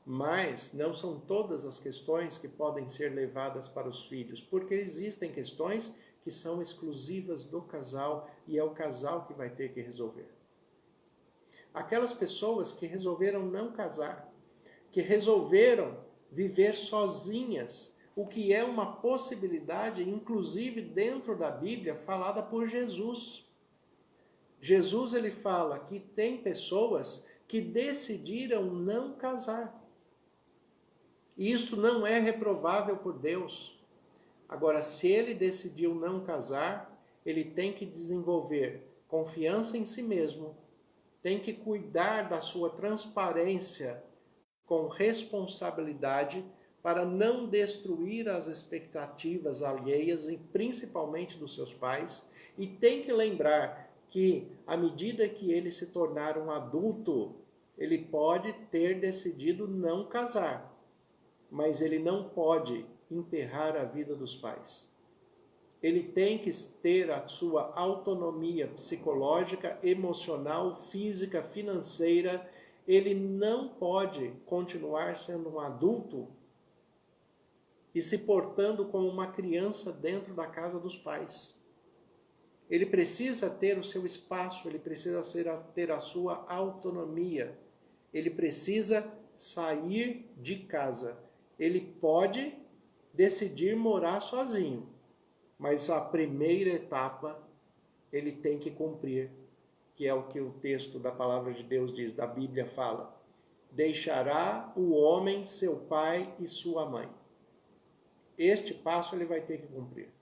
Mas não são todas as questões que podem ser levadas para os filhos, porque existem questões que são exclusivas do casal e é o casal que vai ter que resolver. Aquelas pessoas que resolveram não casar, que resolveram viver sozinhas, o que é uma possibilidade, inclusive dentro da Bíblia, falada por Jesus. Jesus ele fala que tem pessoas que decidiram não casar. E isso não é reprovável por Deus. Agora, se ele decidiu não casar, ele tem que desenvolver confiança em si mesmo, tem que cuidar da sua transparência com responsabilidade para não destruir as expectativas alheias e principalmente dos seus pais, e tem que lembrar que à medida que ele se tornar um adulto, ele pode ter decidido não casar, mas ele não pode emperrar a vida dos pais. Ele tem que ter a sua autonomia psicológica, emocional, física, financeira. Ele não pode continuar sendo um adulto e se portando como uma criança dentro da casa dos pais. Ele precisa ter o seu espaço, ele precisa ter a sua autonomia. Ele precisa sair de casa. Ele pode decidir morar sozinho, mas a primeira etapa ele tem que cumprir, que é o que o texto da palavra de Deus diz, da Bíblia fala. Deixará o homem seu pai e sua mãe. Este passo ele vai ter que cumprir.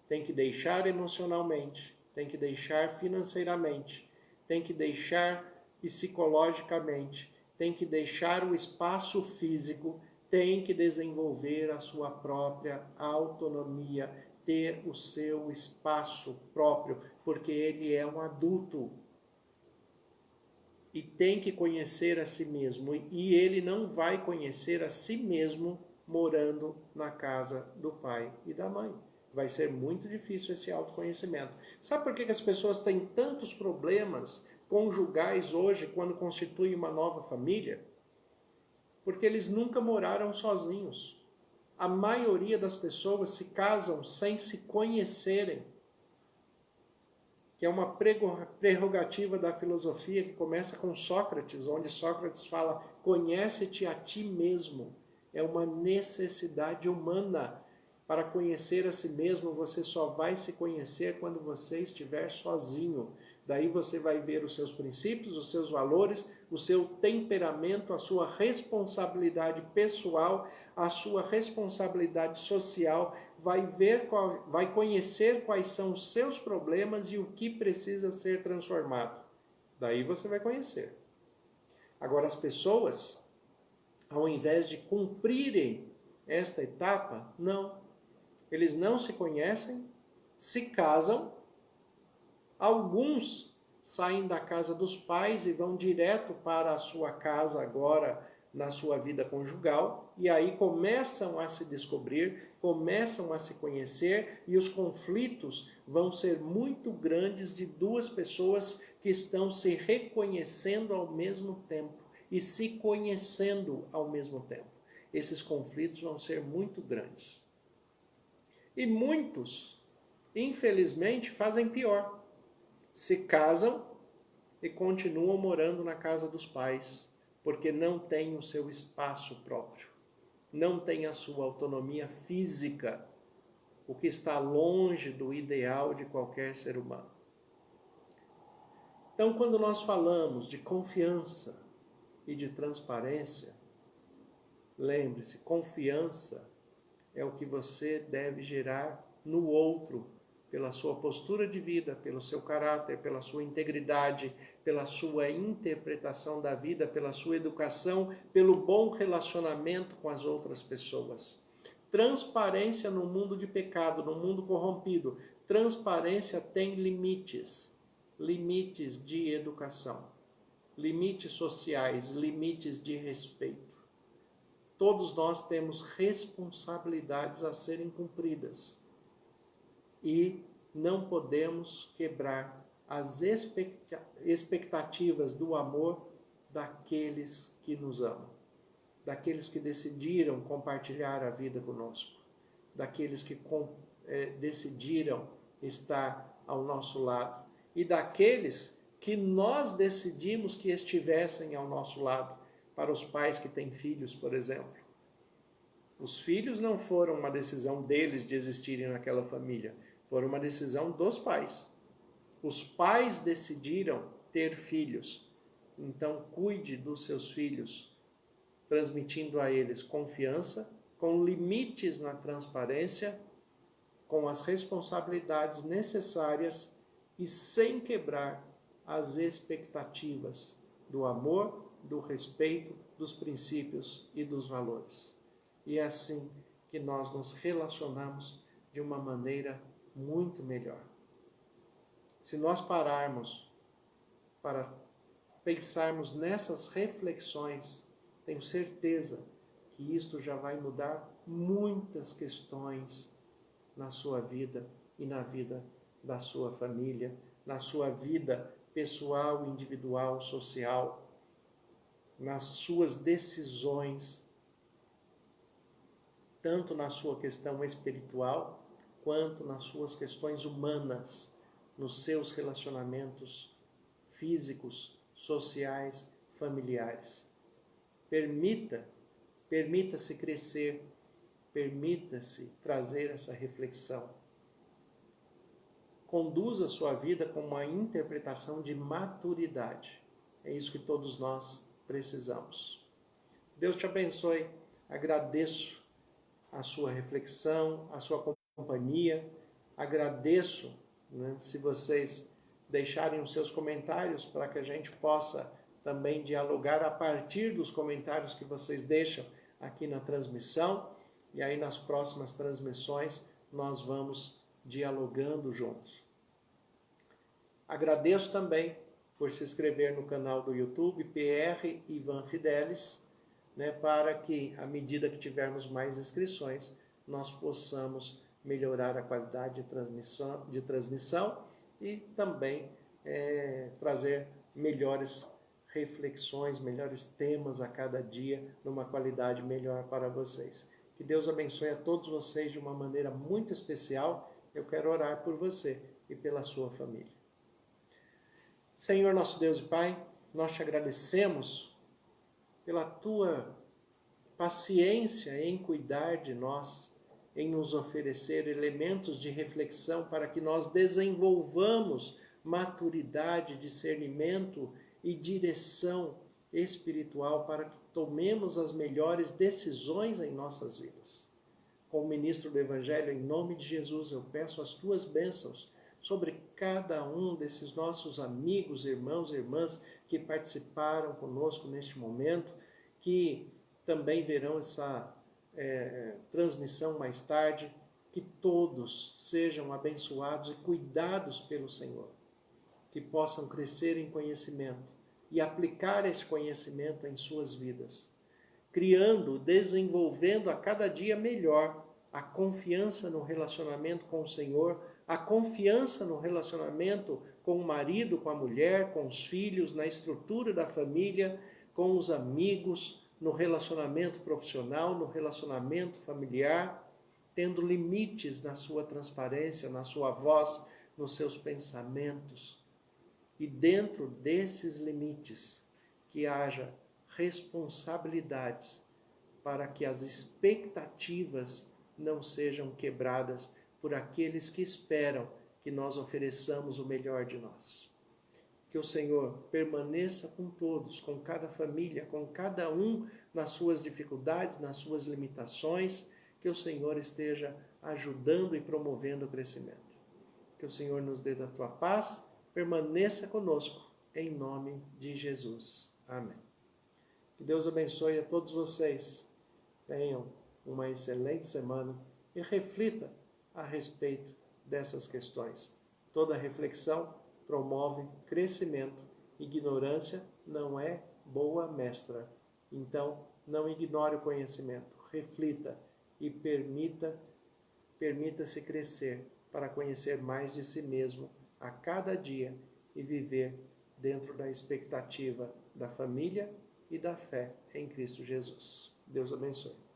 Tem que deixar emocionalmente, tem que deixar financeiramente, tem que deixar psicologicamente, tem que deixar o espaço físico, tem que desenvolver a sua própria autonomia, ter o seu espaço próprio, porque ele é um adulto. E tem que conhecer a si mesmo. E ele não vai conhecer a si mesmo morando na casa do pai e da mãe. Vai ser muito difícil esse autoconhecimento. Sabe por que as pessoas têm tantos problemas conjugais hoje quando constituem uma nova família? Porque eles nunca moraram sozinhos. A maioria das pessoas se casam sem se conhecerem, que é uma prerrogativa da filosofia que começa com Sócrates, onde Sócrates fala, conhece-te a ti mesmo. É uma necessidade humana. Para conhecer a si mesmo, você só vai se conhecer quando você estiver sozinho. Daí você vai ver os seus princípios, os seus valores, o seu temperamento, a sua responsabilidade pessoal, a sua responsabilidade social, vai conhecer quais são os seus problemas e o que precisa ser transformado. Daí você vai conhecer. Agora as pessoas, ao invés de cumprirem esta etapa, não. Eles não se conhecem, se casam, alguns saem da casa dos pais e vão direto para a sua casa agora na sua vida conjugal, e aí começam a se descobrir, começam a se conhecer, e os conflitos vão ser muito grandes de duas pessoas que estão se reconhecendo ao mesmo tempo e se conhecendo ao mesmo tempo. Esses conflitos vão ser muito grandes. E muitos, infelizmente, fazem pior. Se casam e continuam morando na casa dos pais, porque não têm o seu espaço próprio, não têm a sua autonomia física, o que está longe do ideal de qualquer ser humano. Então, quando nós falamos de confiança e de transparência, lembre-se, confiança é o que você deve gerar no outro, pela sua postura de vida, pelo seu caráter, pela sua integridade, pela sua interpretação da vida, pela sua educação, pelo bom relacionamento com as outras pessoas. Transparência no mundo de pecado, no mundo corrompido. Transparência tem limites, limites de educação, limites sociais, limites de respeito. Todos nós temos responsabilidades a serem cumpridas e não podemos quebrar as expectativas do amor daqueles que nos amam, daqueles que decidiram compartilhar a vida conosco, daqueles que decidiram estar ao nosso lado e daqueles que nós decidimos que estivessem ao nosso lado. Para os pais que têm filhos, por exemplo. Os filhos não foram uma decisão deles de existirem naquela família, foram uma decisão dos pais. Os pais decidiram ter filhos, então cuide dos seus filhos, transmitindo a eles confiança, com limites na transparência, com as responsabilidades necessárias e sem quebrar as expectativas do amor, do respeito, dos princípios e dos valores. E é assim que nós nos relacionamos de uma maneira muito melhor. Se nós pararmos para pensarmos nessas reflexões, tenho certeza que isto já vai mudar muitas questões na sua vida e na vida da sua família, na sua vida pessoal, individual, social, nas suas decisões, tanto na sua questão espiritual, quanto nas suas questões humanas, nos seus relacionamentos físicos, sociais, familiares. Permita-se crescer, permita-se trazer essa reflexão. Conduza a sua vida com uma interpretação de maturidade. É isso que todos nós precisamos. Deus te abençoe. Agradeço a sua reflexão, a sua companhia. Agradeço, se vocês deixarem os seus comentários para que a gente possa também dialogar a partir dos comentários que vocês deixam aqui na transmissão. E aí nas próximas transmissões nós vamos dialogando juntos. Agradeço também por se inscrever no canal do YouTube, PR Ivan Fidelis, para que, à medida que tivermos mais inscrições, nós possamos melhorar a qualidade de transmissão e também trazer melhores reflexões, melhores temas a cada dia, numa qualidade melhor para vocês. Que Deus abençoe a todos vocês de uma maneira muito especial. Eu quero orar por você e pela sua família. Senhor, nosso Deus e Pai, nós te agradecemos pela tua paciência em cuidar de nós, em nos oferecer elementos de reflexão para que nós desenvolvamos maturidade, discernimento e direção espiritual para que tomemos as melhores decisões em nossas vidas. Como ministro do Evangelho, em nome de Jesus, eu peço as tuas bênçãos sobre cada um desses nossos amigos, irmãos e irmãs que participaram conosco neste momento, que também verão essa transmissão mais tarde, que todos sejam abençoados e cuidados pelo Senhor, que possam crescer em conhecimento e aplicar esse conhecimento em suas vidas, criando, desenvolvendo a cada dia melhor a confiança no relacionamento com o Senhor, a confiança no relacionamento com o marido, com a mulher, com os filhos, na estrutura da família, com os amigos, no relacionamento profissional, no relacionamento familiar, tendo limites na sua transparência, na sua voz, nos seus pensamentos. E dentro desses limites, que haja responsabilidades para que as expectativas não sejam quebradas por aqueles que esperam que nós ofereçamos o melhor de nós. Que o Senhor permaneça com todos, com cada família, com cada um nas suas dificuldades, nas suas limitações, que o Senhor esteja ajudando e promovendo o crescimento. Que o Senhor nos dê da tua paz, permaneça conosco, em nome de Jesus. Amém. Que Deus abençoe a todos vocês. Tenham uma excelente semana e reflita a respeito dessas questões. Toda reflexão promove crescimento. Ignorância não é boa mestra. Então, não ignore o conhecimento. Reflita e permita-se crescer para conhecer mais de si mesmo a cada dia e viver dentro da expectativa da família e da fé em Cristo Jesus. Deus abençoe.